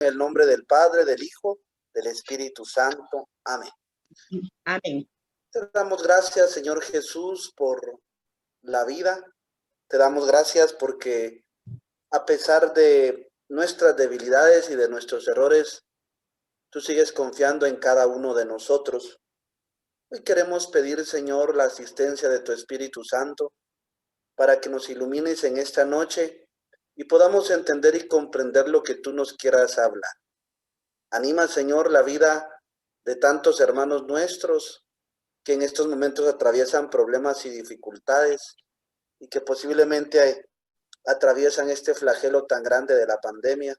En el nombre del Padre, del Hijo, del Espíritu Santo. Amén. Amén. Te damos gracias, Señor Jesús, por la vida. Te damos gracias porque a pesar de nuestras debilidades y de nuestros errores, tú sigues confiando en cada uno de nosotros. Hoy queremos pedir, Señor, la asistencia de tu Espíritu Santo para que nos ilumines en esta noche y podamos entender y comprender lo que tú nos quieras hablar. Anima, Señor, la vida de tantos hermanos nuestros que en estos momentos atraviesan problemas y dificultades y que posiblemente atraviesan este flagelo tan grande de la pandemia.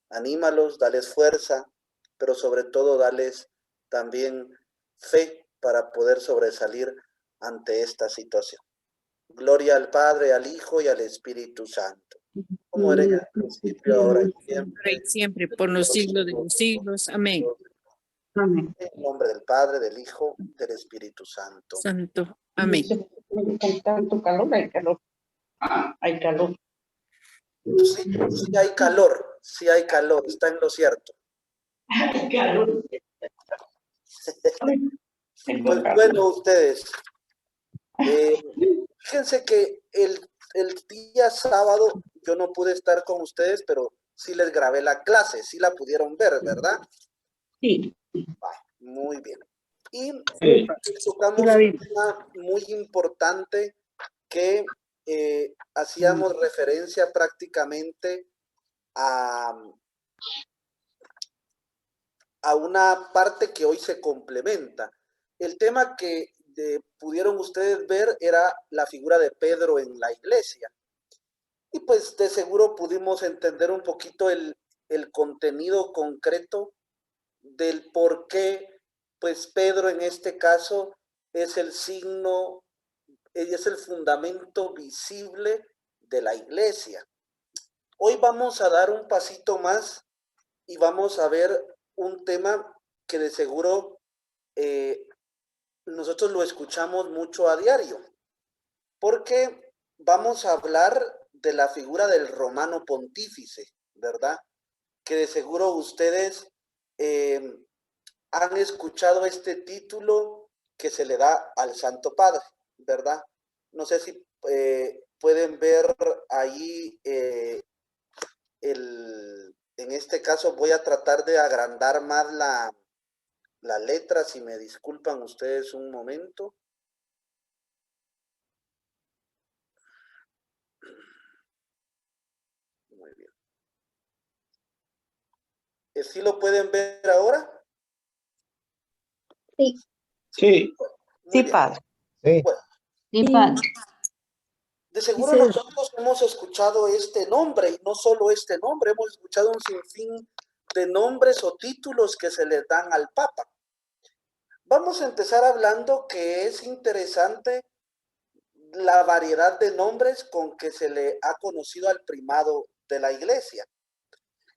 Anímalos, dales fuerza, pero sobre todo dales también fe para poder sobresalir ante esta situación. Gloria al Padre, al Hijo y al Espíritu Santo, como era en el principio, ahora y siempre. Siempre, por los siglos de los siglos. Amén. Amén. En el nombre del Padre, del Hijo, del Espíritu Santo. Santo. Amén. Tanto calor, hay calor. Hay calor. Sí hay calor, sí hay calor, está en lo cierto. Hay calor. Pues bueno, ustedes, fíjense que el día sábado yo no pude estar con ustedes, pero sí les grabé la clase, sí la pudieron ver, ¿verdad? Sí. Muy bien. Y Sí. tocamos un tema muy importante que hacíamos referencia prácticamente a una parte que hoy se complementa. El tema que pudieron ustedes ver era la figura de Pedro en la iglesia. Y pues de seguro pudimos entender un poquito el contenido concreto del por qué, pues Pedro en este caso es el signo, es el fundamento visible de la iglesia. Hoy vamos a dar un pasito más y vamos a ver un tema que de seguro nosotros lo escuchamos mucho a diario, porque vamos a hablar de la figura del romano pontífice, ¿verdad? Que de seguro ustedes han escuchado este título que se le da al Santo Padre, ¿verdad? No sé si pueden ver ahí en este caso voy a tratar de agrandar más la letra, si me disculpan ustedes un momento. Muy bien. ¿Sí lo pueden ver ahora? Sí. Sí. Sí, padre. Sí. Bueno, Sí, padre. de seguro nosotros hemos escuchado este nombre, y no solo este nombre, hemos escuchado un sinfín de nombres o títulos que se le dan al Papa. Vamos a empezar hablando que es interesante la variedad de nombres con que se le ha conocido al primado de la iglesia.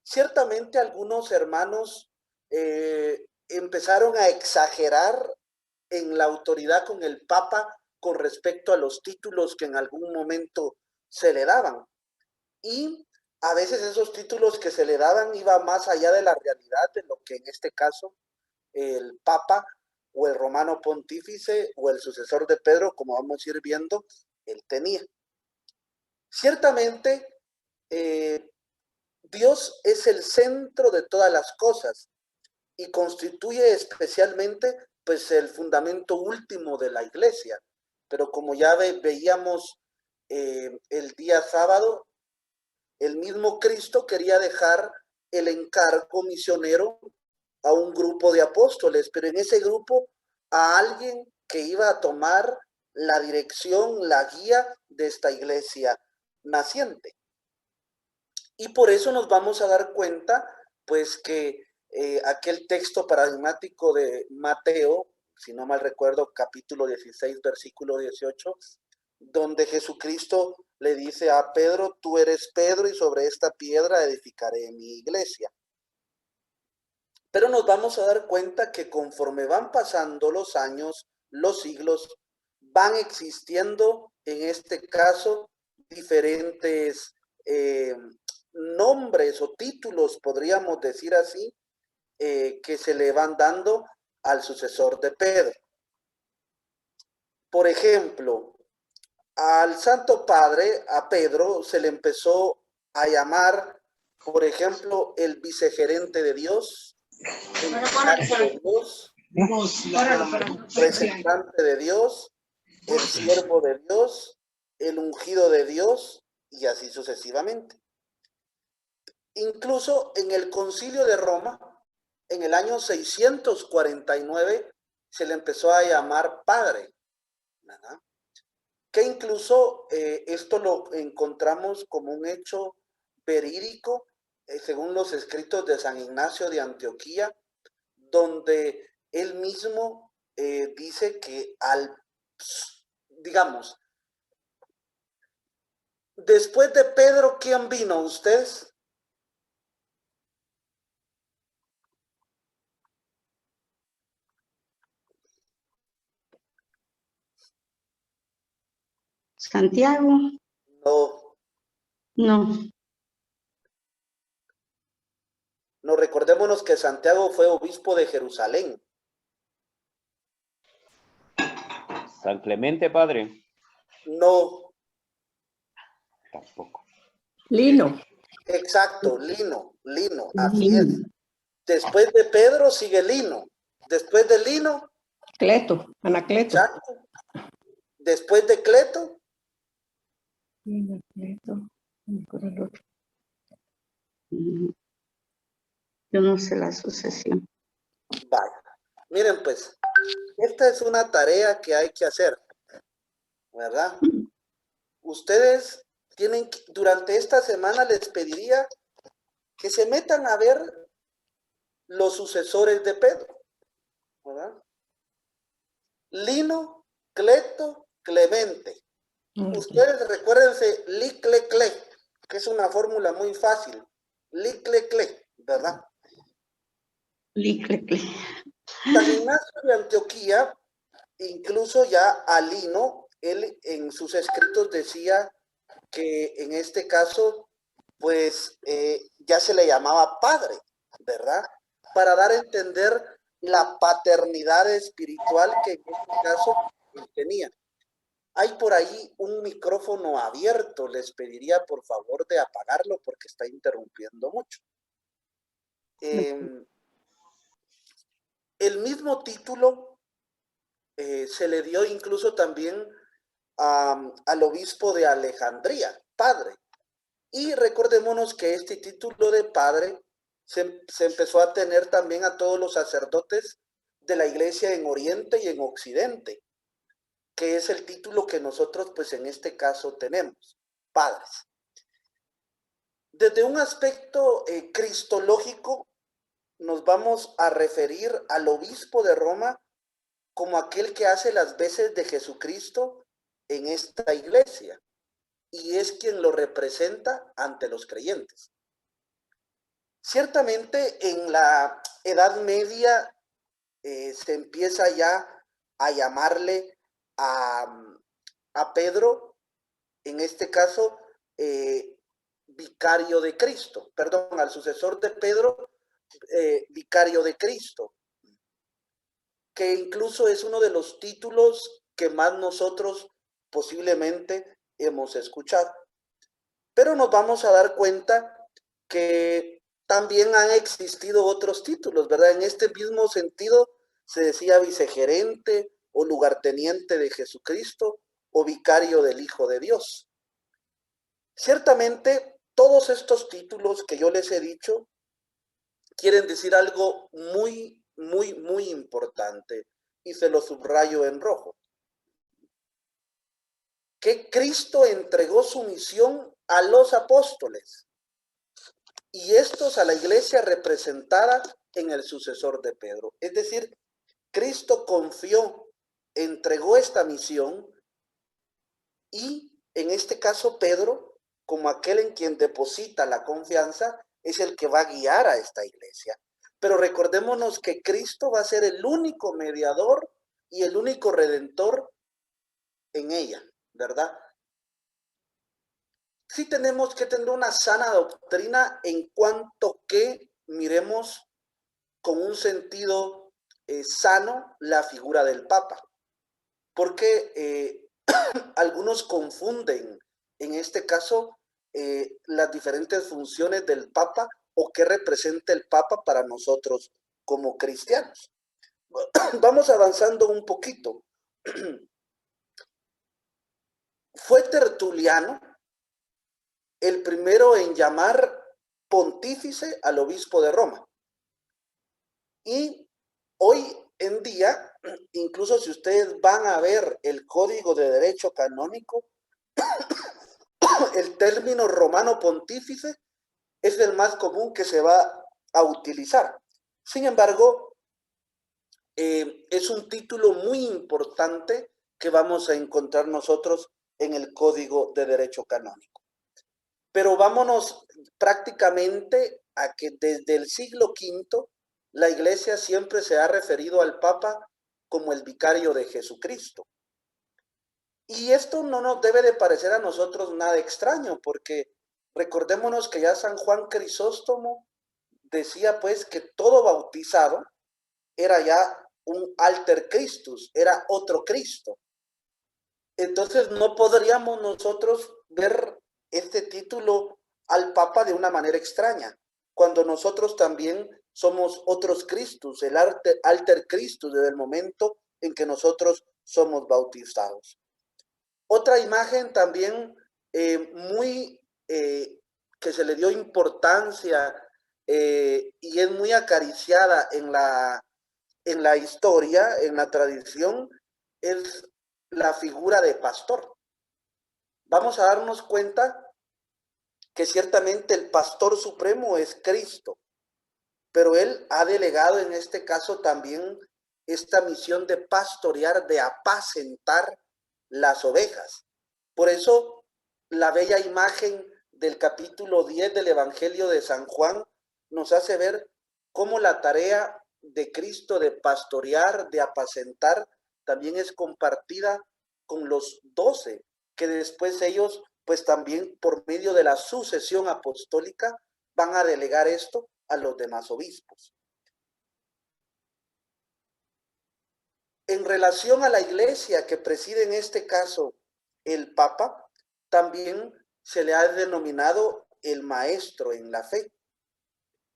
Ciertamente algunos hermanos empezaron a exagerar en la autoridad con el Papa con respecto a los títulos que en algún momento se le daban. Y a veces esos títulos que se le daban iban más allá de la realidad de lo que en este caso el Papa o el romano pontífice o el sucesor de Pedro, como vamos a ir viendo, él tenía. Ciertamente, Dios es el centro de todas las cosas y constituye especialmente pues el fundamento último de la iglesia. Pero como ya veíamos el día sábado, el mismo Cristo quería dejar el encargo misionero a un grupo de apóstoles, pero en ese grupo a alguien que iba a tomar la dirección, la guía de esta iglesia naciente. Y por eso nos vamos a dar cuenta, pues que aquel texto paradigmático de Mateo, si no mal recuerdo, capítulo 16, versículo 18, donde Jesucristo le dice a Pedro, tú eres Pedro y sobre esta piedra edificaré mi iglesia. Pero nos vamos a dar cuenta que conforme van pasando los años, los siglos, van existiendo, en este caso, diferentes nombres o títulos, podríamos decir así, que se le van dando al sucesor de Pedro. Por ejemplo, al Santo Padre, a Pedro, se le empezó a llamar, por ejemplo, el vicegerente de Dios, el vicario de Dios, representante de Dios, el siervo de Dios, el ungido de Dios, y así sucesivamente. Incluso en el Concilio de Roma, en el año 649, se le empezó a llamar Padre, ¿verdad? Que incluso esto lo encontramos como un hecho verídico, según los escritos de San Ignacio de Antioquía, donde él mismo dice que digamos, después de Pedro, ¿quién vino? ¿Ustedes? Santiago, No, no. no, recordémonos que Santiago fue obispo de Jerusalén. San Clemente, padre. No, Tampoco. Lino. exacto, Lino, así es. Después de Pedro sigue Lino. Después de Lino, Cleto, Anacleto. exacto. Después de Cleto, Anacleto. Yo no sé la sucesión. vaya. Miren pues, esta es una tarea que hay que hacer, ¿verdad? Ustedes tienen, durante esta semana les pediría que se metan a ver los sucesores de Pedro, ¿verdad? Lino, Cleto, Clemente. Ustedes recuérdense Licle-cle, que es una fórmula muy fácil. Licle-cle, ¿verdad? Licle. San Ignacio de Antioquía, incluso ya a Lino, él en sus escritos decía que en este caso, pues ya se le llamaba padre, ¿verdad? Para dar a entender la paternidad espiritual que en este caso él tenía. Hay por ahí un micrófono abierto, les pediría por favor de apagarlo porque está interrumpiendo mucho. El mismo título se le dio incluso también al obispo de Alejandría, padre. Y recordémonos que este título de padre se empezó a tener también a todos los sacerdotes de la iglesia en Oriente y en Occidente, que es el título que nosotros pues en este caso tenemos, padres. Desde un aspecto cristológico nos vamos a referir al obispo de Roma como aquel que hace las veces de Jesucristo en esta iglesia y es quien lo representa ante los creyentes. Ciertamente en la Edad Media se empieza ya a llamarle a Pedro, en este caso, vicario de Cristo, perdón, al sucesor de Pedro, vicario de Cristo, que incluso es uno de los títulos que más nosotros posiblemente hemos escuchado. Pero nos vamos a dar cuenta que también han existido otros títulos, ¿verdad? En este mismo sentido se decía vicegerente o lugarteniente de Jesucristo o vicario del Hijo de Dios. Ciertamente, todos estos títulos que yo les he dicho quieren decir algo muy, muy, muy importante y se lo subrayo en rojo. Que Cristo entregó su misión a los apóstoles y estos a la iglesia representada en el sucesor de Pedro. Es decir, Cristo confió, entregó esta misión y en este caso Pedro, como aquel en quien deposita la confianza, es el que va a guiar a esta iglesia. Pero recordémonos que Cristo va a ser el único mediador y el único redentor en ella, ¿verdad? sí tenemos que tener una sana doctrina en cuanto que miremos con un sentido sano la figura del Papa, porque algunos confunden en este caso las diferentes funciones del Papa o qué representa el Papa para nosotros como cristianos. Vamos avanzando un poquito. Fue Tertuliano el primero en llamar pontífice al obispo de Roma. Y hoy en día, incluso si ustedes van a ver el Código de Derecho Canónico, el término romano pontífice es el más común que se va a utilizar. Sin embargo, es un título muy importante que vamos a encontrar nosotros en el Código de Derecho Canónico. Pero vámonos prácticamente a que desde el siglo V la Iglesia siempre se ha referido al Papa como el vicario de Jesucristo. Y esto no nos debe de parecer a nosotros nada extraño, porque recordémonos que ya San Juan Crisóstomo decía pues que todo bautizado era ya un alter Christus, era otro Cristo. Entonces no podríamos nosotros ver este título al Papa de una manera extraña, cuando nosotros también somos otros Cristos, el alter Christus desde el momento en que nosotros somos bautizados. Otra imagen también que se le dio importancia y es muy acariciada en la historia, en la tradición, es la figura de pastor. Vamos a darnos cuenta que ciertamente el pastor supremo es Cristo, pero él ha delegado en este caso también esta misión de pastorear, de apacentar las ovejas. Por eso la bella imagen del capítulo 10 del Evangelio de San Juan nos hace ver cómo la tarea de Cristo de pastorear, de apacentar, también es compartida con los 12, que después ellos, pues también por medio de la sucesión apostólica, van a delegar esto a los demás obispos. En relación a la iglesia que preside en este caso el Papa, también se le ha denominado el maestro en la fe.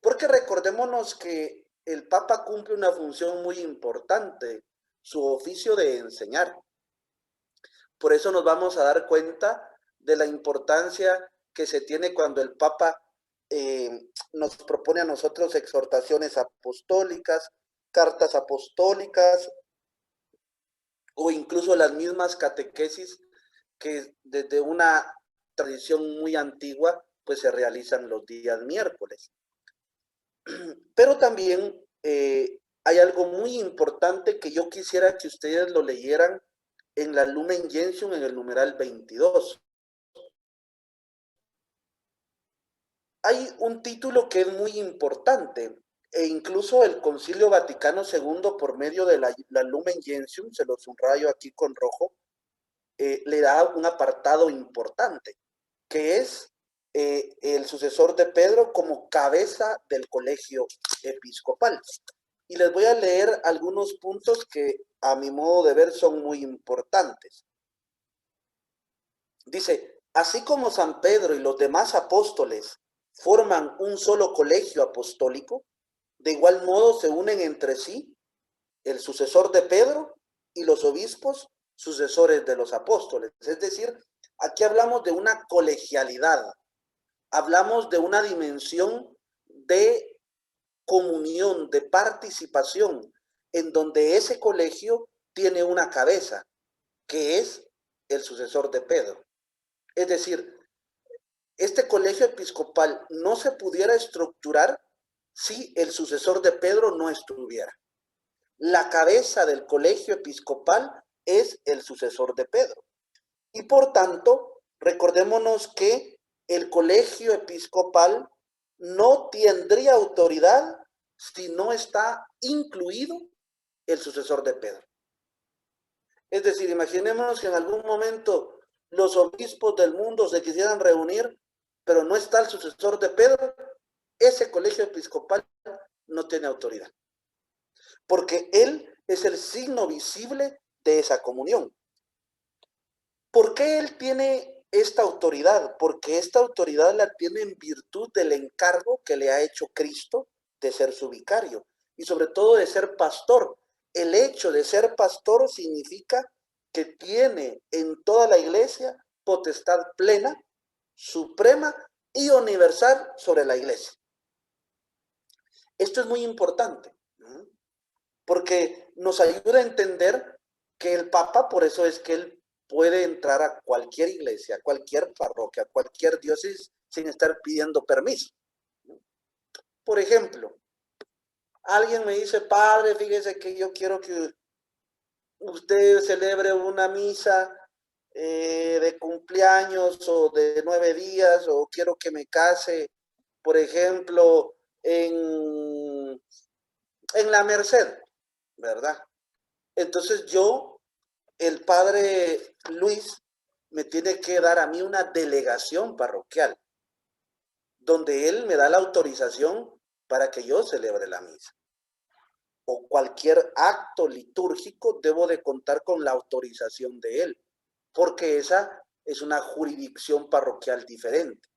Porque recordémonos que el Papa cumple una función muy importante, su oficio de enseñar. Por eso nos vamos a dar cuenta de la importancia que se tiene cuando el Papa nos propone a nosotros exhortaciones apostólicas, cartas apostólicas o incluso las mismas catequesis que desde una tradición muy antigua pues se realizan los días miércoles. Pero también hay algo muy importante que yo quisiera que ustedes lo leyeran en la Lumen Gentium en el numeral 22. Hay un título que es muy importante e incluso el Concilio Vaticano II por medio de la Lumen Gentium, se lo subrayo aquí con rojo, le da un apartado importante, que es el sucesor de Pedro como cabeza del colegio episcopal. Y les voy a leer algunos puntos que a mi modo de ver son muy importantes. Dice, así como San Pedro y los demás apóstoles forman un solo colegio apostólico, de igual modo se unen entre sí el sucesor de Pedro y los obispos sucesores de los apóstoles. Es decir, aquí hablamos de una colegialidad, hablamos de una dimensión de comunión, de participación, en donde ese colegio tiene una cabeza, que es el sucesor de Pedro. Es decir, este colegio episcopal no se pudiera estructurar si el sucesor de Pedro no estuviera. La cabeza del colegio episcopal es el sucesor de Pedro. Y por tanto, recordémonos que el colegio episcopal no tendría autoridad si no está incluido el sucesor de Pedro. Es decir, imaginémonos que en algún momento los obispos del mundo se quisieran reunir, pero no está el sucesor de Pedro, ese colegio episcopal no tiene autoridad. Porque él es el signo visible de esa comunión. ¿Por qué él tiene esta autoridad? Porque esta autoridad la tiene en virtud del encargo que le ha hecho Cristo de ser su vicario y sobre todo de ser pastor. El hecho de ser pastor significa que tiene en toda la iglesia potestad plena, suprema y universal sobre la iglesia. Esto es muy importante, ¿no? Porque nos ayuda a entender que el Papa, por eso es que él puede entrar a cualquier iglesia, a cualquier parroquia, a cualquier diócesis sin estar pidiendo permiso. Por ejemplo, alguien me dice, padre, fíjese que yo quiero que usted celebre una misa de cumpleaños o de 9 días, o quiero que me case, por ejemplo, en la Merced, ¿verdad? Entonces yo, el padre Luis, me tiene que dar a mí una delegación parroquial, donde él me da la autorización para que yo celebre la misa. O cualquier acto litúrgico debo de contar con la autorización de él, porque esa es una jurisdicción parroquial diferente.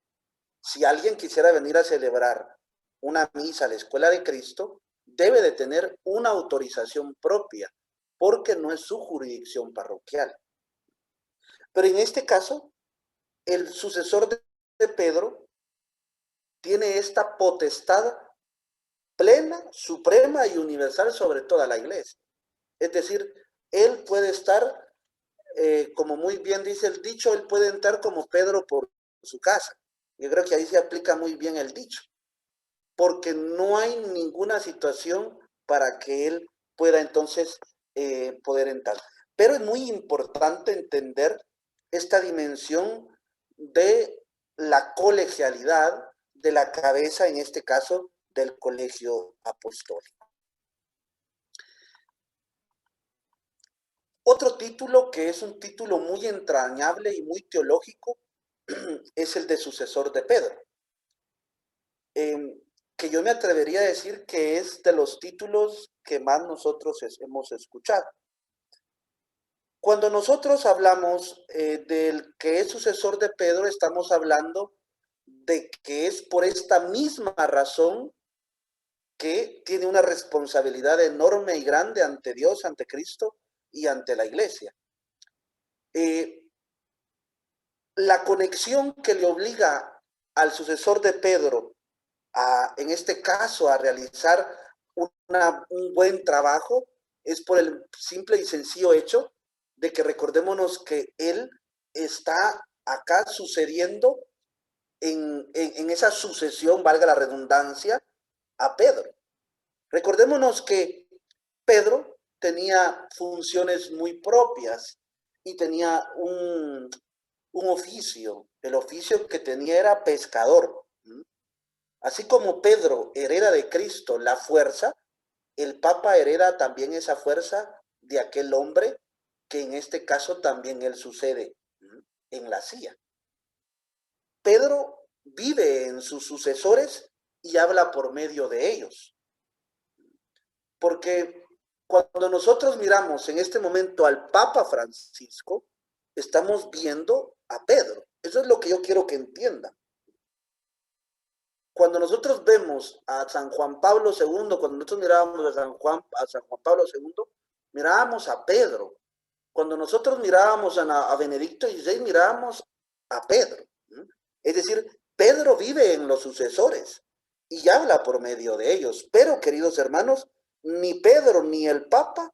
Si alguien quisiera venir a celebrar una misa a la Escuela de Cristo, debe de tener una autorización propia, porque no es su jurisdicción parroquial. Pero en este caso, el sucesor de Pedro tiene esta potestad plena, suprema y universal sobre toda la iglesia. Es decir, él puede estar, como muy bien dice el dicho, él puede entrar como Pedro por su casa. Yo creo que ahí se aplica muy bien el dicho, porque no hay ninguna situación para que él pueda entonces poder entrar. Pero es muy importante entender esta dimensión de la colegialidad de la cabeza, en este caso, del colegio apostólico. Otro título que es un título muy entrañable y muy teológico es el de sucesor de Pedro, que yo me atrevería a decir que es de los títulos que más nosotros hemos escuchado. Cuando nosotros hablamos del que es sucesor de Pedro, estamos hablando de que es por esta misma razón que tiene una responsabilidad enorme y grande ante Dios, ante Cristo y ante la iglesia. La conexión que le obliga al sucesor de Pedro en este caso, a realizar un buen trabajo, es por el simple y sencillo hecho de que recordémonos que él está acá sucediendo en esa sucesión, valga la redundancia, a Pedro. Recordémonos que Pedro tenía funciones muy propias y tenía un oficio. El oficio que tenía era pescador. Así como Pedro hereda de Cristo la fuerza, el Papa hereda también esa fuerza de aquel hombre que en este caso también él sucede en la silla. Pedro vive en sus sucesores y habla por medio de ellos. Porque cuando nosotros miramos en este momento al Papa Francisco, estamos viendo a Pedro. Eso es lo que yo quiero que entiendan. Cuando nosotros vemos a San Juan Pablo II, cuando nosotros mirábamos a San Juan Pablo II, mirábamos a Pedro. Cuando nosotros mirábamos a Benedicto XVI, mirábamos a Pedro. Es decir, Pedro vive en los sucesores y habla por medio de ellos. Pero, queridos hermanos, ni Pedro ni el Papa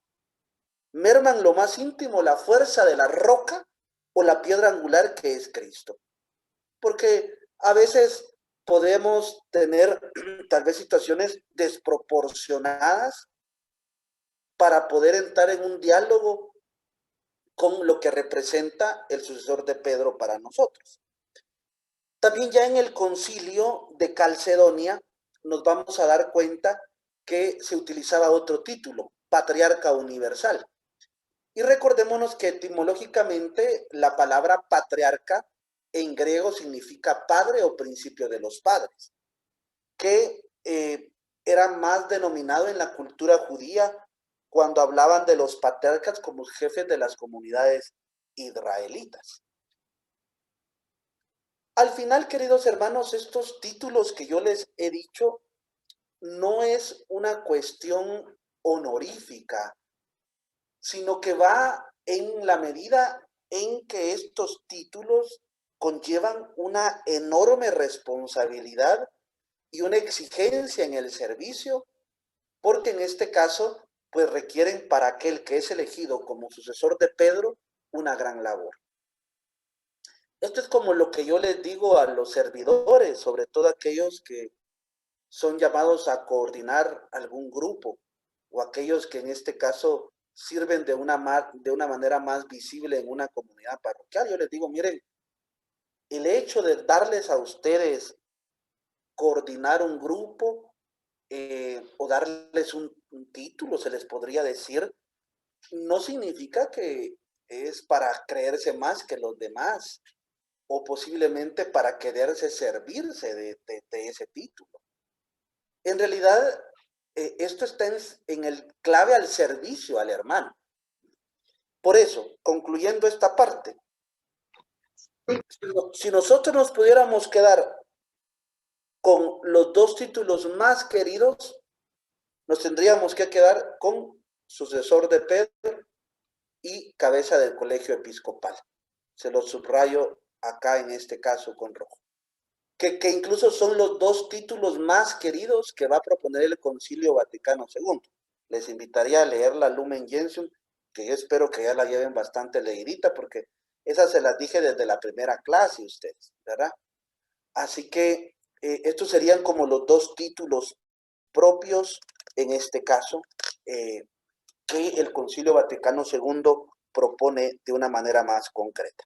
merman lo más íntimo la fuerza de la roca o la piedra angular que es Cristo. Porque a veces podemos tener tal vez situaciones desproporcionadas para poder entrar en un diálogo con lo que representa el sucesor de Pedro para nosotros. También ya en el concilio de Calcedonia nos vamos a dar cuenta que se utilizaba otro título, patriarca universal. Y recordémonos que etimológicamente la palabra patriarca en griego significa padre o principio de los padres, que era más denominado en la cultura judía cuando hablaban de los patriarcas como jefes de las comunidades israelitas. Al final, queridos hermanos, estos títulos que yo les he dicho no es una cuestión honorífica, sino que va en la medida en que estos títulos conllevan una enorme responsabilidad y una exigencia en el servicio, porque en este caso, pues requieren para aquel que es elegido como sucesor de Pedro una gran labor. Esto es como lo que yo les digo a los servidores, sobre todo aquellos que son llamados a coordinar algún grupo o aquellos que en este caso sirven de una manera más visible en una comunidad parroquial. Yo les digo, miren, el hecho de darles a ustedes coordinar un grupo o darles un título, se les podría decir, no significa que es para creerse más que los demás o posiblemente para quererse servirse de ese título. En realidad, esto está en el clave al servicio al hermano. Por eso, concluyendo esta parte, si nosotros nos pudiéramos quedar con los dos títulos más queridos, nos tendríamos que quedar con sucesor de Pedro y cabeza del colegio episcopal. Se lo subrayo acá en este caso con rojo. Que incluso son los dos títulos más queridos que va a proponer el Concilio Vaticano II. Les invitaría a leer la Lumen Gentium, que yo espero que ya la lleven bastante leidita, porque esas se las dije desde la primera clase ustedes, ¿verdad? Así que estos serían como los dos títulos propios, en este caso, que el Concilio Vaticano II propone de una manera más concreta.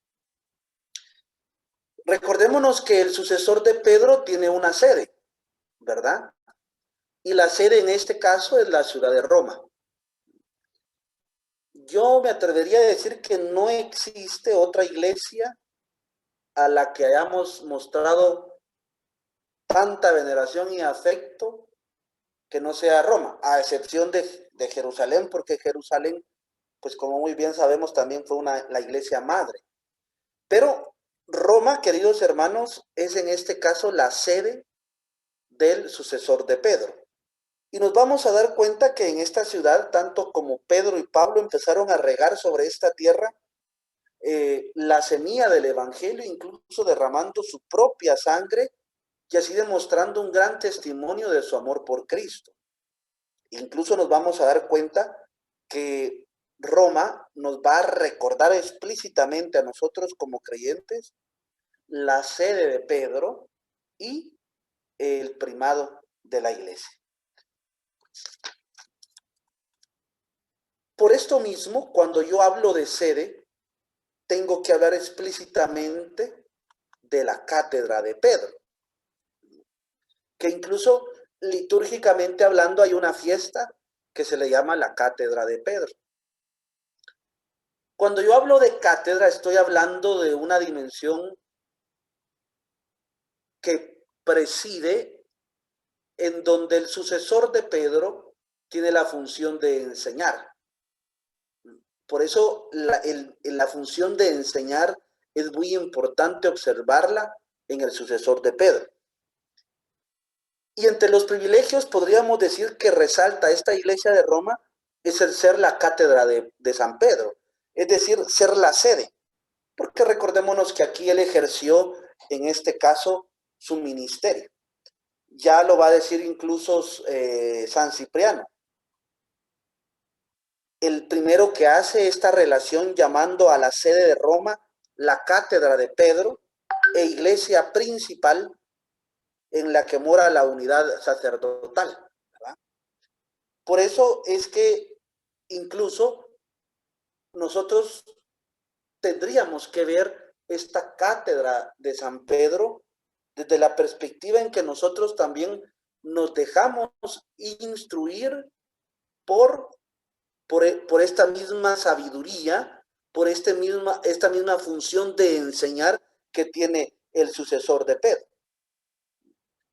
Recordémonos que el sucesor de Pedro tiene una sede, ¿verdad? Y la sede en este caso es la ciudad de Roma. Yo me atrevería a decir que no existe otra iglesia a la que hayamos mostrado tanta veneración y afecto que no sea Roma, a excepción de Jerusalén, porque Jerusalén, pues como muy bien sabemos, también fue la iglesia madre. Pero Roma, queridos hermanos, es en este caso la sede del sucesor de Pedro. Y nos vamos a dar cuenta que en esta ciudad, tanto como Pedro y Pablo empezaron a regar sobre esta tierra la semilla del evangelio, incluso derramando su propia sangre y así demostrando un gran testimonio de su amor por Cristo. Incluso nos vamos a dar cuenta que Roma nos va a recordar explícitamente a nosotros como creyentes la sede de Pedro y el primado de la iglesia. Por esto mismo, cuando yo hablo de sede, tengo que hablar explícitamente de la cátedra de Pedro, que incluso litúrgicamente hablando hay una fiesta que se le llama la cátedra de Pedro. Cuando yo hablo de cátedra, estoy hablando de una dimensión que preside en donde el sucesor de Pedro tiene la función de enseñar. Por eso la función de enseñar es muy importante observarla en el sucesor de Pedro. Y entre los privilegios podríamos decir que resalta esta iglesia de Roma es el ser la cátedra de San Pedro, es decir, ser la sede. Porque recordémonos que aquí él ejerció, en este caso, su ministerio. Ya lo va a decir incluso San Cipriano. El primero que hace esta relación llamando a la sede de Roma la cátedra de Pedro e iglesia principal en la que mora la unidad sacerdotal, ¿verdad? Por eso es que incluso nosotros tendríamos que ver esta cátedra de San Pedro desde la perspectiva en que nosotros también nos dejamos instruir por por esta misma sabiduría, por esta misma función de enseñar que tiene el sucesor de Pedro.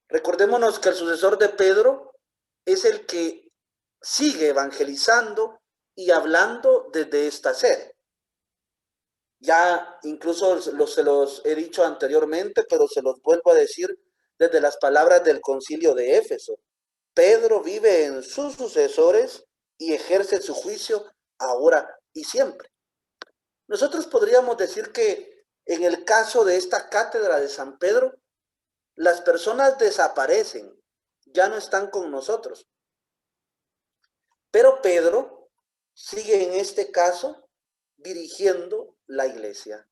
Recordémonos que el sucesor de Pedro es el que sigue evangelizando y hablando desde esta sede. Ya incluso se los he dicho anteriormente, pero se los vuelvo a decir desde las palabras del concilio de Éfeso. Pedro vive en sus sucesores y ejerce su juicio ahora y siempre. Nosotros podríamos decir que en el caso de esta cátedra de San Pedro, las personas desaparecen, ya no están con nosotros. Pero Pedro sigue en este caso dirigiendo la iglesia.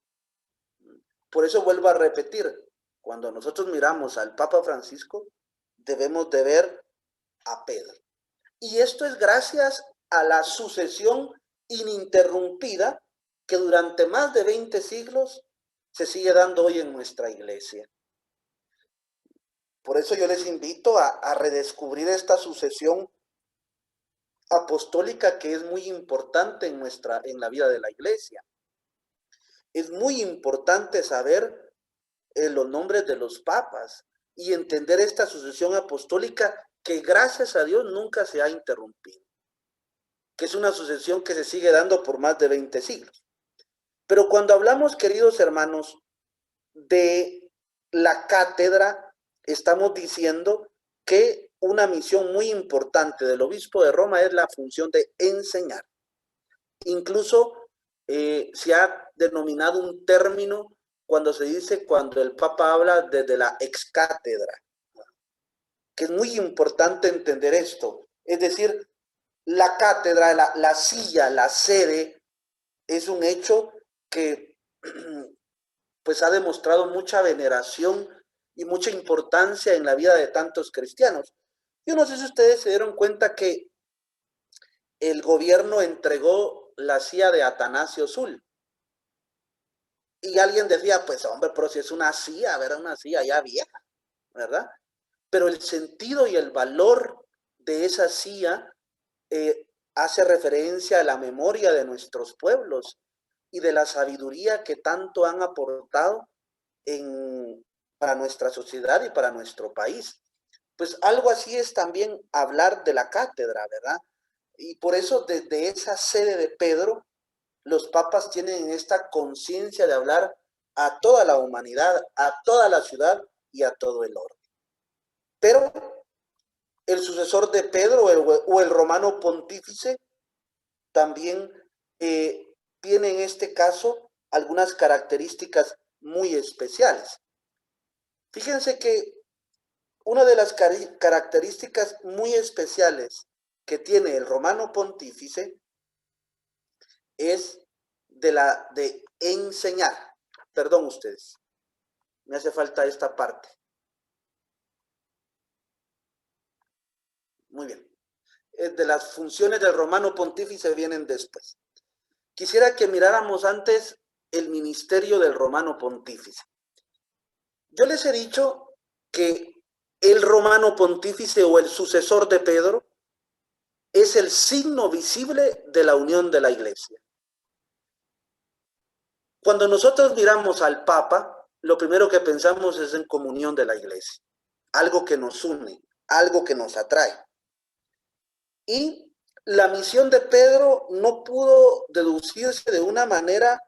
Por eso vuelvo a repetir, cuando nosotros miramos al Papa Francisco, debemos de ver a Pedro. Y esto es gracias a la sucesión ininterrumpida que durante más de 20 siglos se sigue dando hoy en nuestra iglesia. Por eso yo les invito a redescubrir esta sucesión apostólica que es muy importante en la vida de la iglesia. Es muy importante saber los nombres de los papas y entender esta sucesión apostólica que gracias a Dios nunca se ha interrumpido, que es una sucesión que se sigue dando por más de 20 siglos. Pero cuando hablamos, queridos hermanos, de la cátedra, estamos diciendo que una misión muy importante del obispo de Roma es la función de enseñar. Incluso se ha denominado un término cuando el Papa habla desde la ex cátedra, que es muy importante entender esto. Es decir, la cátedra, la silla, la sede, es un hecho que pues ha demostrado mucha veneración y mucha importancia en la vida de tantos cristianos. Yo no sé si ustedes se dieron cuenta que el gobierno entregó la silla de Atanasio Sul. Y alguien decía, pues hombre, pero si es una silla, ¿verdad? Una silla ya vieja, ¿verdad? Pero el sentido y el valor de esa silla hace referencia a la memoria de nuestros pueblos y de la sabiduría que tanto han aportado para nuestra sociedad y para nuestro país. Pues algo así es también hablar de la cátedra, ¿verdad? Y por eso desde esa sede de Pedro, los papas tienen esta conciencia de hablar a toda la humanidad, a toda la ciudad y a todo el orden. Pero el sucesor de Pedro o el romano pontífice también tiene en este caso algunas características muy especiales. Fíjense que una de las características muy especiales que tiene el romano pontífice es de enseñar. Perdón ustedes, me hace falta esta parte. Muy bien. De las funciones del romano pontífice vienen después. Quisiera que miráramos antes el ministerio del romano pontífice. Yo les he dicho que el romano pontífice o el sucesor de Pedro es el signo visible de la unión de la iglesia. Cuando nosotros miramos al Papa, lo primero que pensamos es en comunión de la iglesia, algo que nos une, algo que nos atrae. Y la misión de Pedro no pudo deducirse de una manera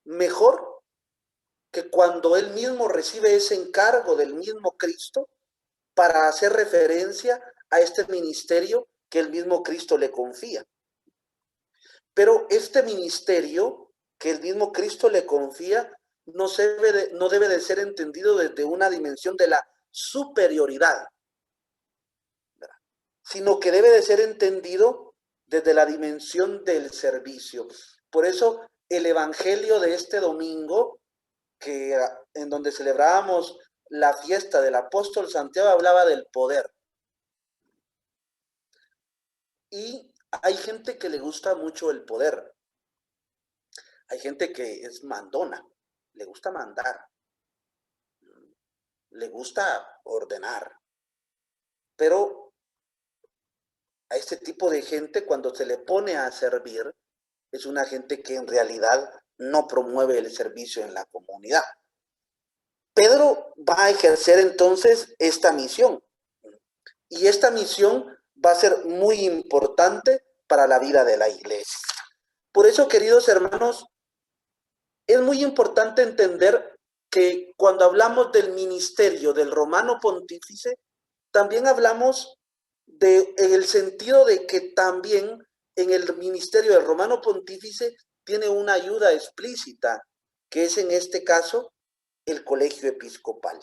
mejor que cuando él mismo recibe ese encargo del mismo Cristo para hacer referencia a este ministerio que el mismo Cristo le confía. Pero este ministerio que el mismo Cristo le confía no debe de ser entendido desde una dimensión de la superioridad, ¿verdad? Sino que debe de ser entendido desde la dimensión del servicio. Por eso el evangelio de este domingo, en donde celebrábamos la fiesta del apóstol Santiago, hablaba del poder. Y hay gente que le gusta mucho el poder. Hay gente que es mandona, le gusta mandar, le gusta ordenar. Pero a este tipo de gente, cuando se le pone a servir, es una gente que en realidad no promueve el servicio en la comunidad. Pedro va a ejercer entonces esta misión. Y esta misión va a ser muy importante para la vida de la iglesia. Por eso, queridos hermanos, es muy importante entender que cuando hablamos del ministerio del romano pontífice, también hablamos en el sentido de que también en el ministerio del romano pontífice tiene una ayuda explícita, que es en este caso el colegio episcopal.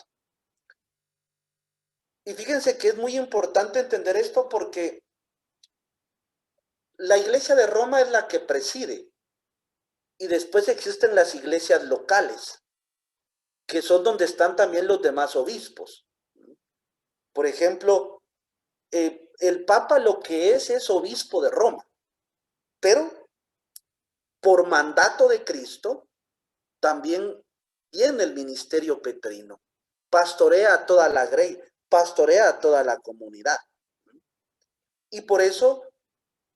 Y fíjense que es muy importante entender esto porque la iglesia de Roma es la que preside y después existen las iglesias locales, que son donde están también los demás obispos. Por ejemplo, el Papa lo que es obispo de Roma, pero por mandato de Cristo también tiene el ministerio petrino, pastorea a toda la grey, pastorea a toda la comunidad. Y por eso,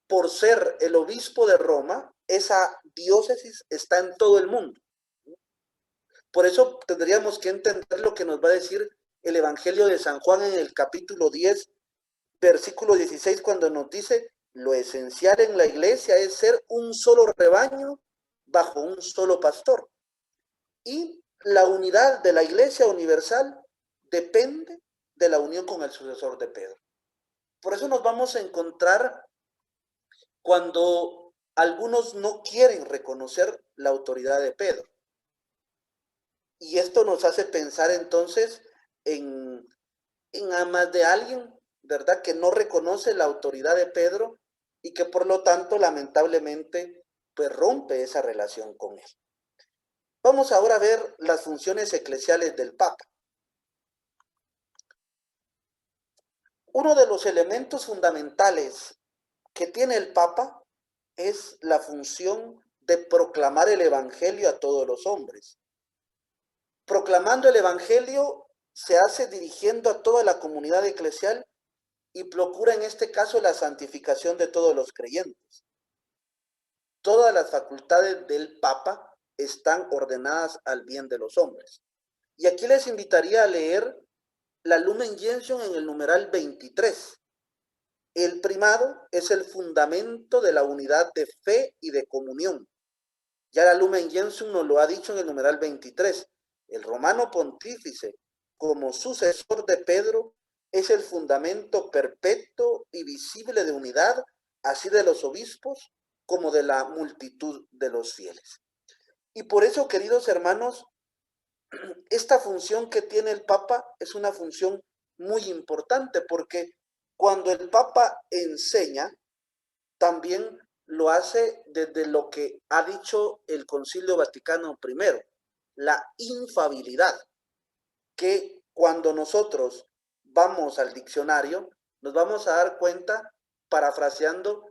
por ser el obispo de Roma, esa diócesis está en todo el mundo. Por eso tendríamos que entender lo que nos va a decir el Evangelio de San Juan en el capítulo 10, versículo 16, cuando nos dice: lo esencial en la iglesia es ser un solo rebaño bajo un solo pastor. Y la unidad de la iglesia universal depende de la unión con el sucesor de Pedro. Por eso nos vamos a encontrar cuando algunos no quieren reconocer la autoridad de Pedro. Y esto nos hace pensar entonces en más de alguien, ¿verdad?, que no reconoce la autoridad de Pedro y que por lo tanto lamentablemente pues rompe esa relación con él. Vamos ahora a ver las funciones eclesiales del Papa. Uno de los elementos fundamentales que tiene el Papa es la función de proclamar el Evangelio a todos los hombres. Proclamando el Evangelio se hace dirigiendo a toda la comunidad eclesial y procura en este caso la santificación de todos los creyentes. Todas las facultades del Papa están ordenadas al bien de los hombres. Y aquí les invitaría a leer la Lumen Gentium en el numeral 23. El primado es el fundamento de la unidad de fe y de comunión. Ya la Lumen Gentium nos lo ha dicho en el numeral 23. El romano pontífice, como sucesor de Pedro, es el fundamento perpetuo y visible de unidad, así de los obispos como de la multitud de los fieles. Y por eso, queridos hermanos, esta función que tiene el Papa es una función muy importante, porque cuando el Papa enseña, también lo hace desde lo que ha dicho el Concilio Vaticano I, la infalibilidad, que cuando nosotros vamos al diccionario, nos vamos a dar cuenta, parafraseando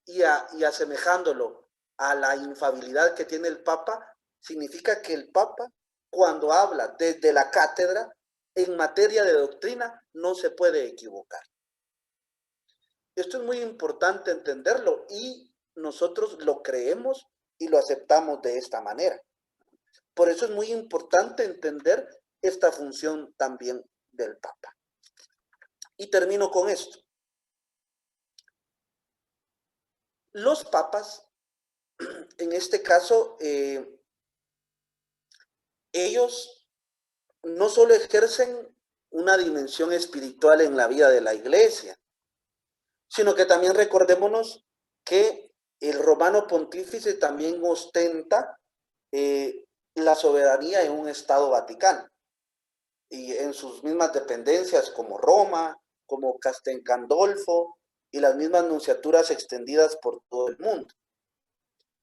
y asemejándolo a la infalibilidad que tiene el Papa, significa que el Papa, cuando habla desde la cátedra, en materia de doctrina, no se puede equivocar. Esto es muy importante entenderlo y nosotros lo creemos y lo aceptamos de esta manera. Por eso es muy importante entender esta función también del Papa. Y termino con esto. Los papas, en este caso, ellos no solo ejercen una dimensión espiritual en la vida de la iglesia, sino que también recordémonos que el romano pontífice también ostenta la soberanía en un Estado Vaticano y en sus mismas dependencias como Roma, como Castel Gandolfo y las mismas nunciaturas extendidas por todo el mundo.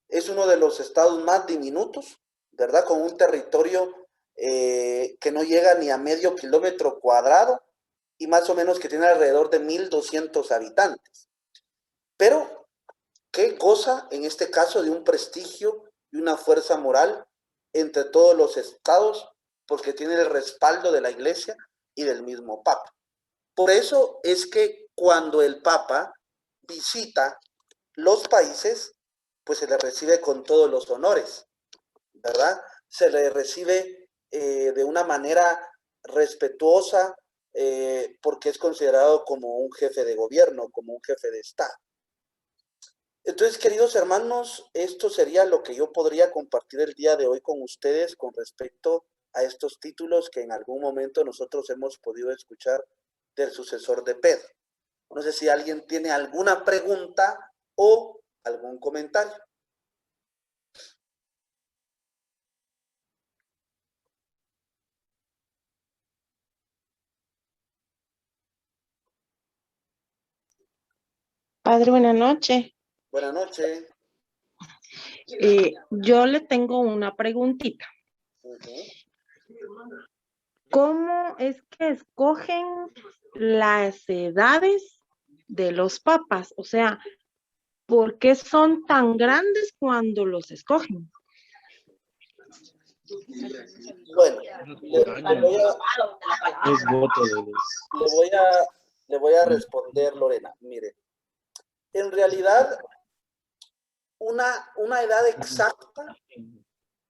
Es uno de los estados más diminutos, ¿verdad?, con un territorio que no llega ni a medio kilómetro cuadrado y más o menos que tiene alrededor de 1.200 habitantes, pero que goza en este caso de un prestigio y una fuerza moral entre todos los estados, porque tiene el respaldo de la iglesia y del mismo Papa. Por eso es que cuando el Papa visita los países, pues se le recibe con todos los honores, ¿verdad? Se le recibe de una manera respetuosa, porque es considerado como un jefe de gobierno, como un jefe de Estado. Entonces, queridos hermanos, esto sería lo que yo podría compartir el día de hoy con ustedes con respecto a estos títulos que en algún momento nosotros hemos podido escuchar del sucesor de Pedro. No sé si alguien tiene alguna pregunta o algún comentario. Padre, buenas noches. Buenas noches. Yo le tengo una preguntita. ¿Cómo es que escogen las edades de los papas? O sea, ¿por qué son tan grandes cuando los escogen? Bueno, le voy a responder, Lorena. Mire, en realidad, una edad exacta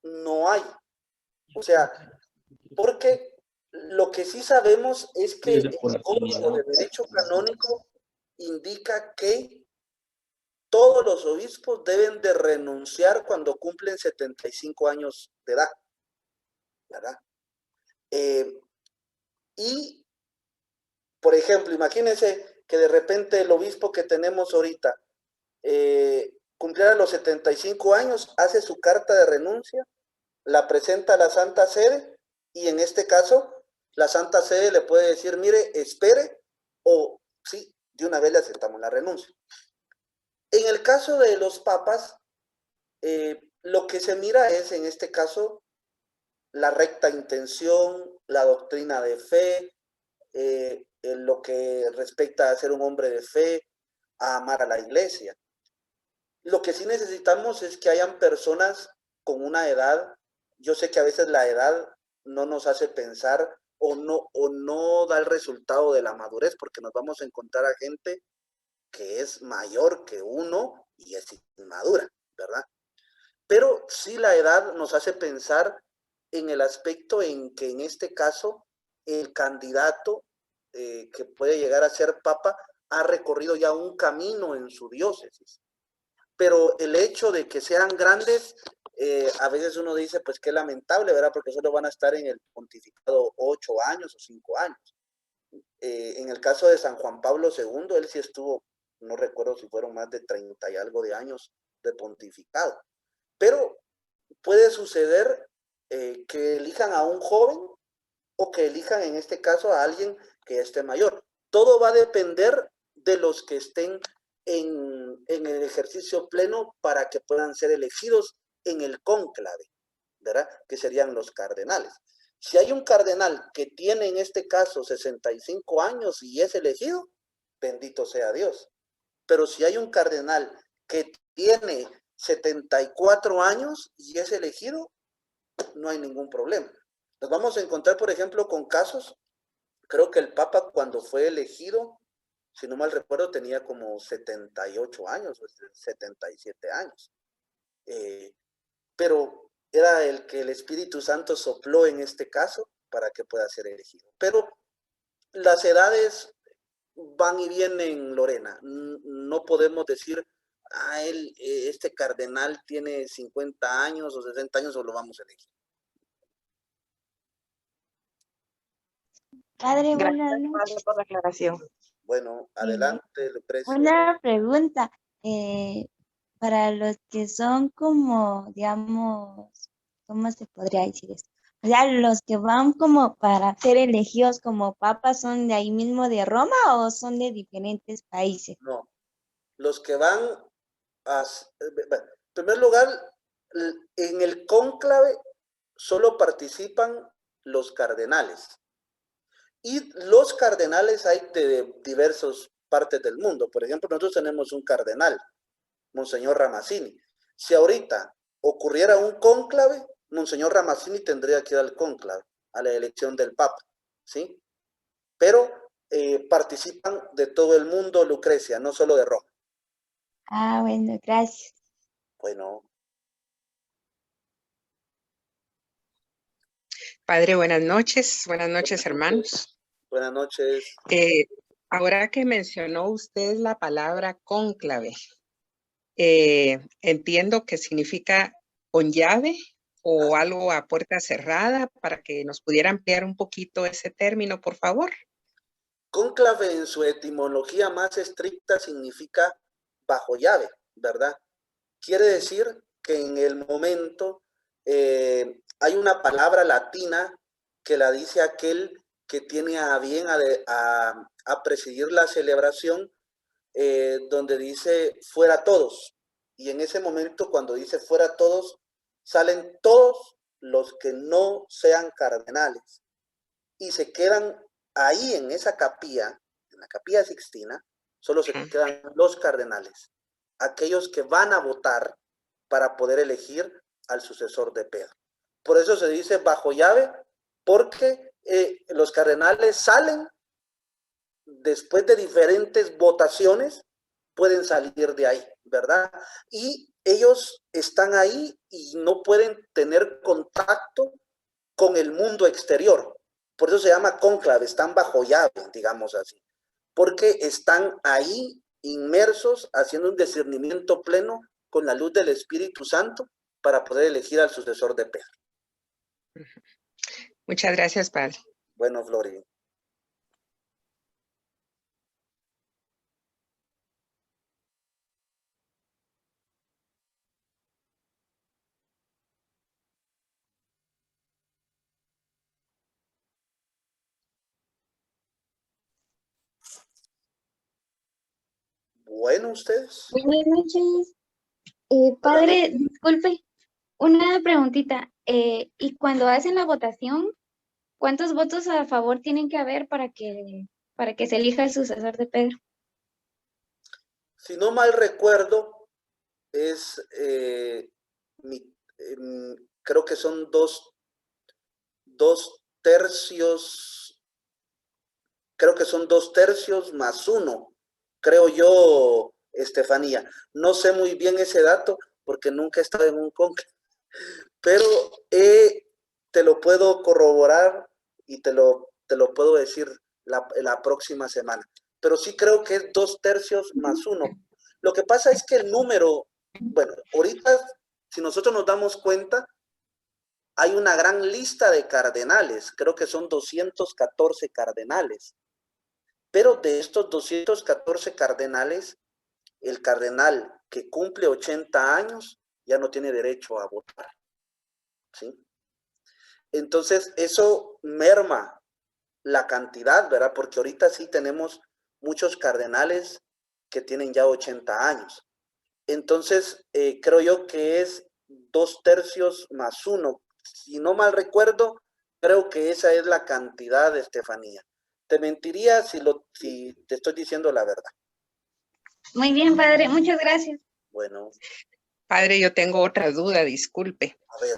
no hay. O sea, porque lo que sí sabemos es que el Código de Derecho Canónico indica que todos los obispos deben de renunciar cuando cumplen 75 años de edad, ¿verdad? Y, por ejemplo, imagínense que de repente el obispo que tenemos ahorita cumpliera los 75 años, hace su carta de renuncia, la presenta a la Santa Sede y en este caso la Santa Sede le puede decir, mire, espere o sí, de una vez le aceptamos la renuncia. En el caso de los papas, lo que se mira es en este caso la recta intención, la doctrina de fe, en lo que respecta a ser un hombre de fe, a amar a la iglesia. Lo que sí necesitamos es que hayan personas con una edad. Yo sé que a veces la edad no nos hace pensar o no da el resultado de la madurez, porque nos vamos a encontrar a gente que es mayor que uno y es inmadura, ¿verdad? Pero sí la edad nos hace pensar en el aspecto en que en este caso el candidato que puede llegar a ser papa ha recorrido ya un camino en su diócesis. Pero el hecho de que sean grandes, a veces uno dice, pues qué lamentable, ¿verdad? Porque solo van a estar en el pontificado 8 años o 5 años. En el caso de San Juan Pablo II, él sí estuvo, no recuerdo si fueron más de 30 y algo de años de pontificado. Pero puede suceder que elijan a un joven o que elijan en este caso a alguien que esté mayor. Todo va a depender de los que estén en el ejercicio pleno para que puedan ser elegidos en el cónclave, ¿verdad? Que serían los cardenales. Si hay un cardenal que tiene en este caso 65 años y es elegido, bendito sea Dios. Pero si hay un cardenal que tiene 74 años y es elegido, no hay ningún problema. Nos vamos a encontrar, por ejemplo, con casos, creo que el Papa cuando fue elegido, si no mal recuerdo, tenía como 78 años, 77 años. Pero era el que el Espíritu Santo sopló en este caso para que pueda ser elegido. Pero las edades van y vienen, Lorena. No podemos decir, este cardenal tiene 50 años o 60 años o lo vamos a elegir. Padre, buenas Gracias, noches. Padre, por la aclaración. Bueno, adelante, Lucrecia. Una pregunta. Para los que son como, digamos, ¿cómo se podría decir esto? O sea, los que van como para ser elegidos como papas, ¿son de ahí mismo de Roma o son de diferentes países? No, los que van en primer lugar, en el cónclave solo participan los cardenales. Y los cardenales hay de diversas partes del mundo. Por ejemplo, nosotros tenemos un cardenal, Monseñor Ramazzini. Si ahorita ocurriera un cónclave, Monseñor Ramazzini tendría que ir al cónclave, a la elección del Papa, ¿sí? Pero participan de todo el mundo, Lucrecia, no solo de Roma. Ah, bueno, gracias. Bueno, Padre, buenas noches, hermanos. buenas noches. Ahora que mencionó usted la palabra cónclave, entiendo que significa con llave o algo a puerta cerrada, para que nos pudiera ampliar un poquito ese término, por favor. Cónclave en su etimología más estricta significa bajo llave, ¿verdad? Quiere decir que en el momento hay una palabra latina que la dice aquel que tiene a bien a presidir la celebración, donde dice fuera todos. Y en ese momento, cuando dice fuera todos, salen todos los que no sean cardenales y se quedan ahí en esa capilla, en la capilla Sixtina, solo se quedan los cardenales, aquellos que van a votar para poder elegir al sucesor de Pedro. Por eso se dice bajo llave, porque los cardenales salen después de diferentes votaciones, pueden salir de ahí, ¿verdad? Y ellos están ahí y no pueden tener contacto con el mundo exterior. Por eso se llama cónclave, están bajo llave, digamos así, porque están ahí inmersos haciendo un discernimiento pleno con la luz del Espíritu Santo para poder elegir al sucesor de Pedro. Muchas gracias, Padre. Bueno, Flori. Bueno, ustedes. Buenas noches. Padre, disculpe, una preguntita. ¿Y cuando hacen la votación, cuántos votos a favor tienen que haber para que se elija el sucesor de Pedro? Si no mal recuerdo, creo que son dos tercios, creo que son 2/3 más 1, creo yo, Estefanía. No sé muy bien ese dato porque nunca he estado en un cónclave, pero te lo puedo corroborar y te lo puedo decir la próxima semana. Pero sí creo que es 2/3 más 1. Lo que pasa es que el número, bueno, ahorita, si nosotros nos damos cuenta, hay una gran lista de cardenales, creo que son 214 cardenales. Pero de estos 214 cardenales, el cardenal que cumple 80 años ya no tiene derecho a votar, ¿sí? Entonces, eso merma la cantidad, ¿verdad? Porque ahorita sí tenemos muchos cardenales que tienen ya 80 años. Entonces, creo yo que es 2/3 más 1. Si no mal recuerdo, creo que esa es la cantidad, Estefanía. Te mentiría si te estoy diciendo la verdad. Muy bien, padre, muchas gracias. Bueno. Padre, yo tengo otra duda, disculpe. A ver.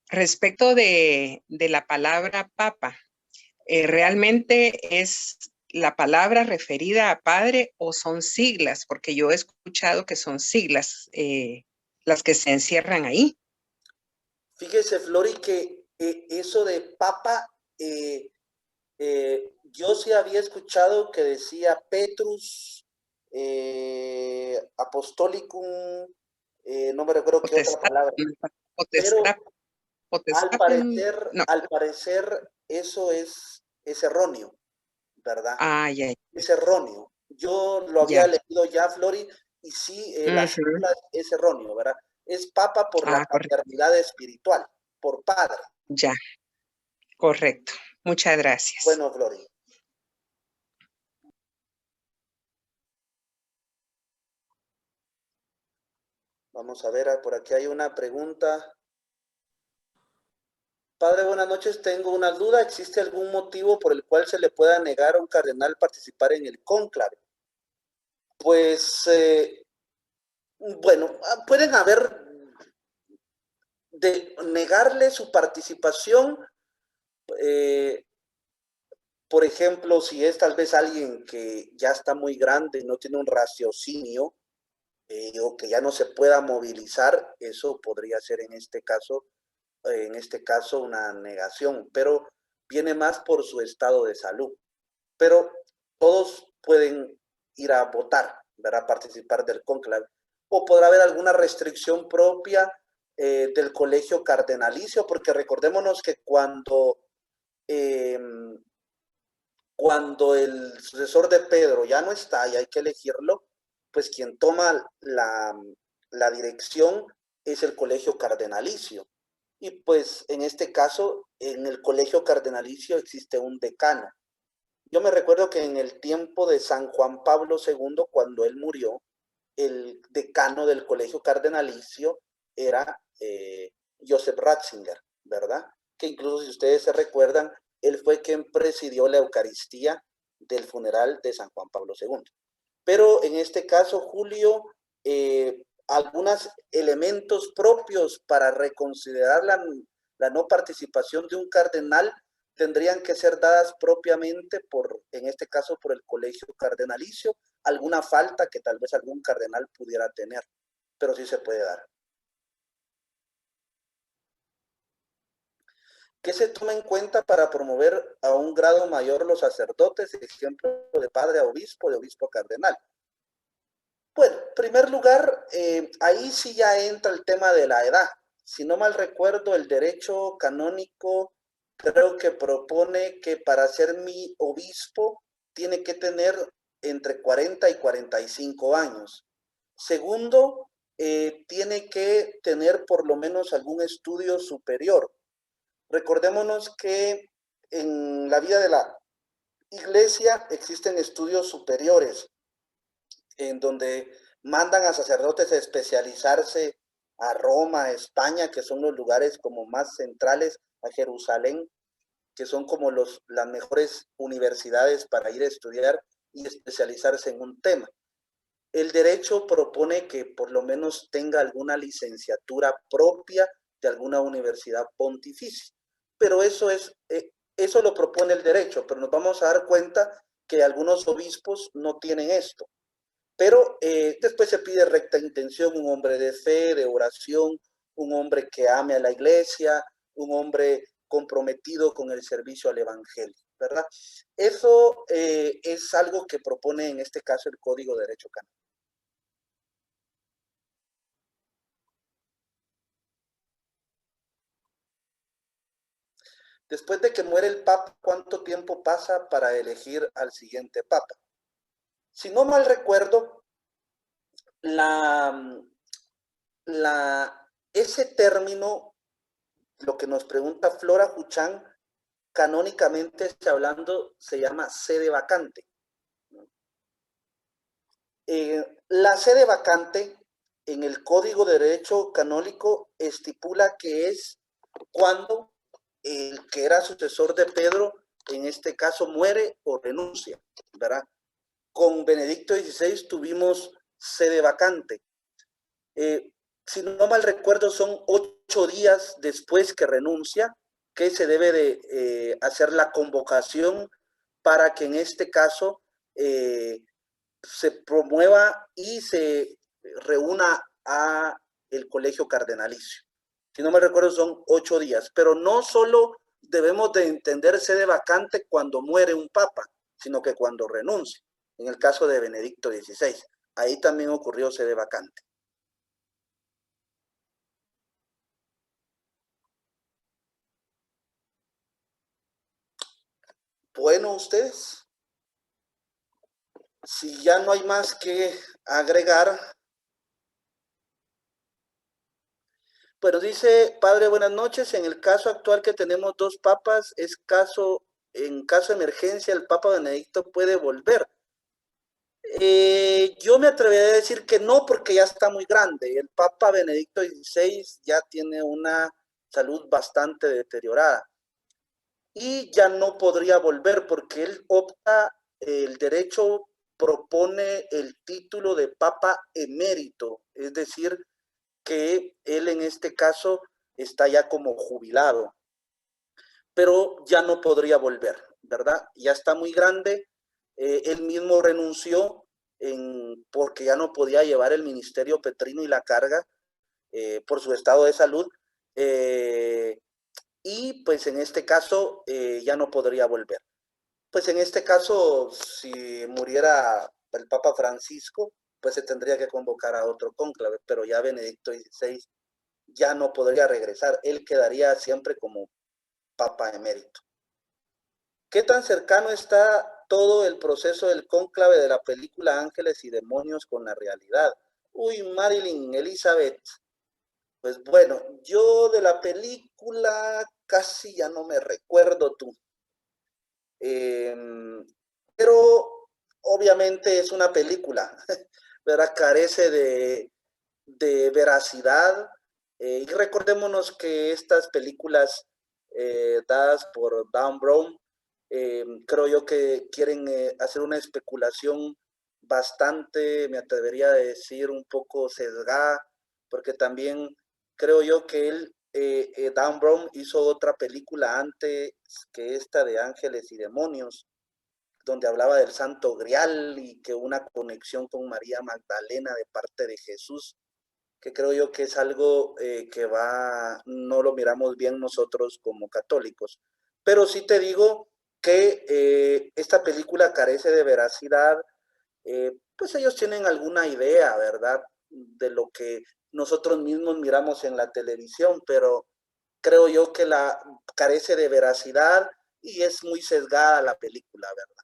Respecto de la palabra papa, ¿realmente es la palabra referida a padre o son siglas? Porque yo he escuchado que son siglas las que se encierran ahí. Fíjese, Flori, que eso de papa, yo sí había escuchado que decía Petrus Apostolicum, no me recuerdo qué otra palabra. Pero al parecer eso es erróneo, ¿verdad? Ya. Es erróneo. Yo lo había leído ya, Flori, y sí, la sigla es erróneo, ¿verdad? Es papa por la paternidad espiritual, por padre. Ya, correcto. Muchas gracias. Bueno, Flori. Vamos a ver, por aquí hay una pregunta. Padre, buenas noches. Tengo una duda. ¿Existe algún motivo por el cual se le pueda negar a un cardenal participar en el cónclave? Pues, bueno, pueden haber de negarle su participación, por ejemplo, si es tal vez alguien que ya está muy grande y no tiene un raciocinio, o que ya no se pueda movilizar, eso podría ser en este caso una negación, pero viene más por su estado de salud. Pero todos pueden ir a votar, ¿verdad? Participar del cónclave. O podrá haber alguna restricción propia del colegio cardenalicio, porque recordémonos que cuando el sucesor de Pedro ya no está y hay que elegirlo, pues quien toma la dirección es el colegio cardenalicio. Y pues en este caso, en el colegio cardenalicio existe un decano. Yo me recuerdo que en el tiempo de San Juan Pablo II, cuando él murió, el decano del colegio cardenalicio era Joseph Ratzinger, ¿verdad? Que incluso si ustedes se recuerdan, él fue quien presidió la Eucaristía del funeral de San Juan Pablo II. Pero en este caso, Julio, algunos elementos propios para reconsiderar la no participación de un cardenal tendrían que ser dadas propiamente en este caso, por el colegio cardenalicio, alguna falta que tal vez algún cardenal pudiera tener, pero sí se puede dar. ¿Qué se toma en cuenta para promover a un grado mayor los sacerdotes, ejemplo de padre a obispo, de obispo a cardenal? Bueno, en primer lugar, ahí sí ya entra el tema de la edad. Si no mal recuerdo, el derecho canónico creo que propone que para ser mi obispo tiene que tener entre 40 y 45 años. Segundo, tiene que tener por lo menos algún estudio superior. Recordémonos que en la vida de la iglesia existen estudios superiores en donde mandan a sacerdotes a especializarse a Roma, a España, que son los lugares como más centrales, a Jerusalén, que son como las mejores universidades para ir a estudiar y especializarse en un tema. El derecho propone que por lo menos tenga alguna licenciatura propia de alguna universidad pontificia, pero eso lo propone el derecho, pero nos vamos a dar cuenta que algunos obispos no tienen esto. Pero después se pide recta intención, un hombre de fe, de oración, un hombre que ame a la iglesia, un hombre comprometido con el servicio al evangelio, ¿verdad? Eso es algo que propone en este caso el Código de Derecho Canónico. Después de que muere el Papa, ¿cuánto tiempo pasa para elegir al siguiente Papa? Si no mal recuerdo, ese término, lo que nos pregunta Flora Juchán, canónicamente hablando, se llama sede vacante. La sede vacante en el Código de Derecho Canónico estipula que es cuando el que era sucesor de Pedro, en este caso, muere o renuncia, ¿verdad? Con Benedicto XVI tuvimos sede vacante. Si no mal recuerdo, son 8 días después que renuncia, que se debe de hacer la convocación para que en este caso se promueva y se reúna a el colegio cardenalicio. Si no me recuerdo, son 8 días, pero no solo debemos de entender sede vacante cuando muere un papa, sino que cuando renuncia. En el caso de Benedicto XVI, ahí también ocurrió sede vacante. Bueno, ustedes, si ya no hay más que agregar. Bueno, dice, padre, buenas noches. En el caso actual que tenemos 2 papas, en caso de emergencia, el Papa Benedicto puede volver. Yo me atrevería a decir que no, porque ya está muy grande. El Papa Benedicto XVI ya tiene una salud bastante deteriorada y ya no podría volver porque él opta, el derecho propone el título de Papa emérito, es decir, que él en este caso está ya como jubilado, pero ya no podría volver, ¿verdad? Ya está muy grande, él mismo renunció porque ya no podía llevar el ministerio petrino y la carga por su estado de salud. Y pues en este caso ya no podría volver. Pues en este caso, si muriera el Papa Francisco, pues se tendría que convocar a otro cónclave, pero ya Benedicto XVI ya no podría regresar. Él quedaría siempre como Papa emérito. ¿Qué tan cercano está todo el proceso del cónclave de la película Ángeles y Demonios con la realidad? Uy, Marilyn, Elizabeth. Pues bueno, yo de la película casi ya no me recuerdo tú. Pero obviamente es una película, ¿verdad? Carece de veracidad. Y recordémonos que estas películas dadas por Dan Brown, creo yo que quieren hacer una especulación bastante, me atrevería a decir, un poco sesgada, porque también creo yo que él, Dan Brown, hizo otra película antes que esta de Ángeles y Demonios, donde hablaba del Santo Grial y que una conexión con María Magdalena de parte de Jesús, que creo yo que es algo que no lo miramos bien nosotros como católicos. Pero sí te digo que esta película carece de veracidad. Pues ellos tienen alguna idea, ¿verdad?, de lo que nosotros mismos miramos en la televisión, pero creo yo que carece de veracidad y es muy sesgada la película, ¿verdad?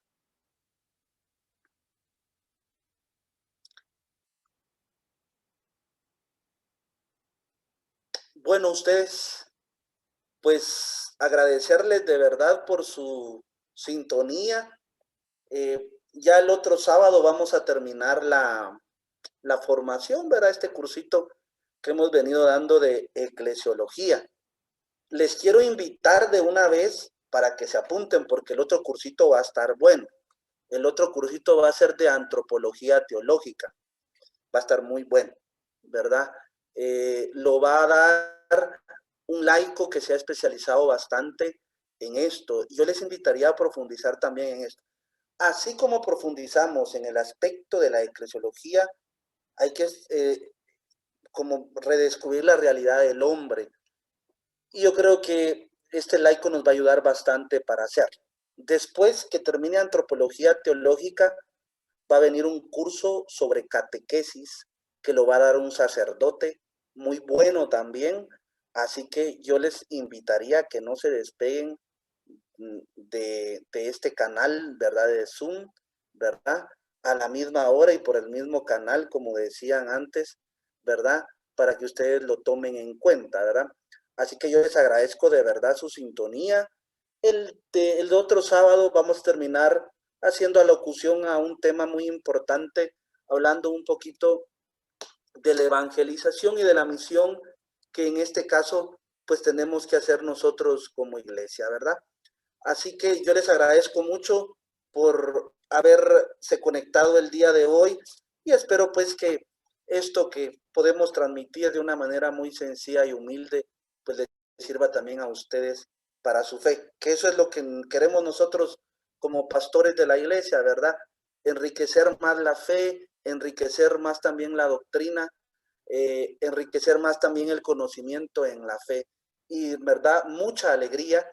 Bueno, ustedes, pues agradecerles de verdad por su sintonía. Ya el otro sábado vamos a terminar la formación, ¿verdad? Este cursito que hemos venido dando de eclesiología. Les quiero invitar de una vez para que se apunten, porque el otro cursito va a estar bueno. El otro cursito va a ser de antropología teológica. Va a estar muy bueno, ¿verdad? Lo va a dar un laico que se ha especializado bastante en esto. Yo les invitaría a profundizar también en esto. Así como profundizamos en el aspecto de la eclesiología, hay que como redescubrir la realidad del hombre. Y yo creo que este laico nos va a ayudar bastante para hacerlo. Después que termine antropología teológica, va a venir un curso sobre catequesis que lo va a dar un sacerdote muy bueno también. Así que yo les invitaría a que no se despeguen de este canal, ¿verdad? De Zoom, ¿verdad? A la misma hora y por el mismo canal, como decían antes, ¿verdad? Para que ustedes lo tomen en cuenta, ¿verdad? Así que yo les agradezco de verdad su sintonía. El otro sábado vamos a terminar haciendo alocución a un tema muy importante, hablando un poquito de la evangelización y de la misión que en este caso pues tenemos que hacer nosotros como iglesia, ¿verdad? Así que yo les agradezco mucho por haberse conectado el día de hoy y espero pues que esto que podemos transmitir de una manera muy sencilla y humilde pues les sirva también a ustedes para su fe, que eso es lo que queremos nosotros como pastores de la iglesia, ¿verdad? Enriquecer más la fe, enriquecer más también la doctrina, enriquecer más también el conocimiento en la fe y, ¿verdad? Mucha alegría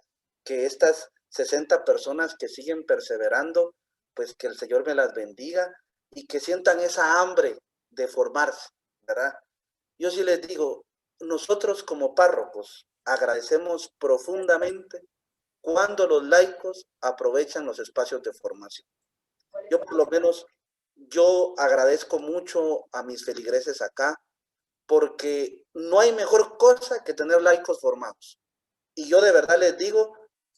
que estas 60 personas que siguen perseverando, pues que el Señor me las bendiga y que sientan esa hambre de formarse, ¿verdad? Yo sí les digo, nosotros como párrocos agradecemos profundamente cuando los laicos aprovechan los espacios de formación. Yo por lo menos, yo agradezco mucho a mis feligreses acá, porque no hay mejor cosa que tener laicos formados. Y yo de verdad les digo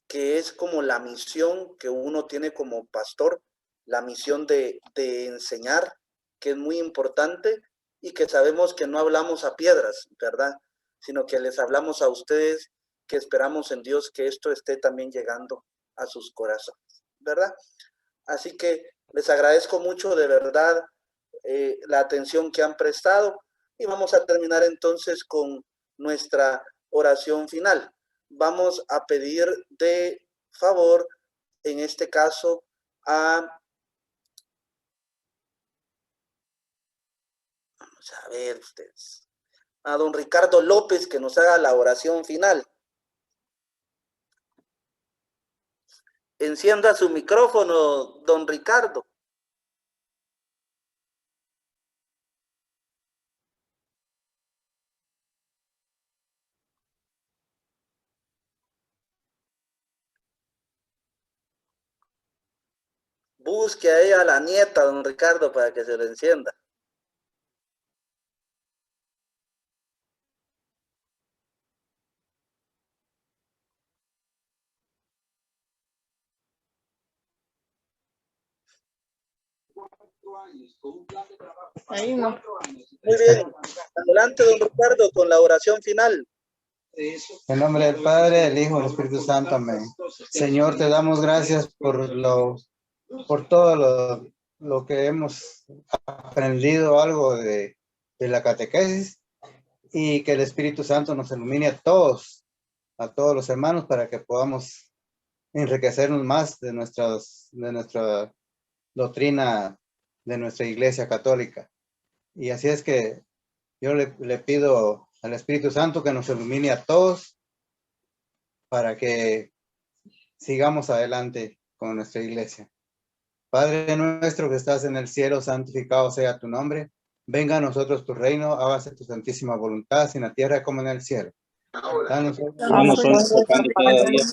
que es como la misión que uno tiene como pastor, la misión de enseñar, que es muy importante y que sabemos que no hablamos a piedras, ¿verdad? Sino que les hablamos a ustedes, que esperamos en Dios que esto esté también llegando a sus corazones, ¿verdad? Así que les agradezco mucho de verdad la atención que han prestado y vamos a terminar entonces con nuestra oración final. Vamos a pedir de favor, en este caso, a Vamos a ver ustedes. A don Ricardo López que nos haga la oración final. Encienda su micrófono, don Ricardo. Busque a ella, a la nieta, don Ricardo, para que se lo encienda. Ahí no. Muy bien. Adelante, don Ricardo, con la oración final. En nombre del Padre, del Hijo y del Espíritu Santo, amén. Señor, te damos gracias por todo lo que hemos aprendido algo de la catequesis, y que el Espíritu Santo nos ilumine a todos los hermanos, para que podamos enriquecernos más de nuestra doctrina de nuestra Iglesia Católica. Y así es que yo le pido al Espíritu Santo que nos ilumine a todos para que sigamos adelante con nuestra iglesia. Padre nuestro que estás en el cielo, santificado sea tu nombre. Venga a nosotros tu reino, hágase tu santísima voluntad, así en la tierra como en el cielo. Danos hoy nuestro pan de cada día,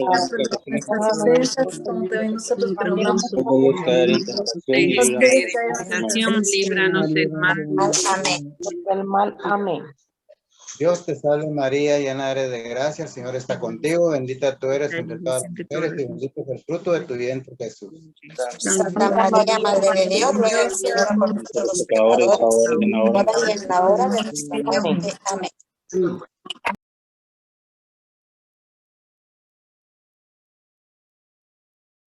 líbranos del mal. Amén. Del mal. Amén. Dios te salve María, llena eres de gracia, el Señor está contigo, bendita tú eres entre todas las mujeres y bendito es el fruto de tu vientre, Jesús. Santa María, Madre de Dios, ruega al Señor por nosotros los pecadores, ahora y en la hora de nuestra muerte. Amén.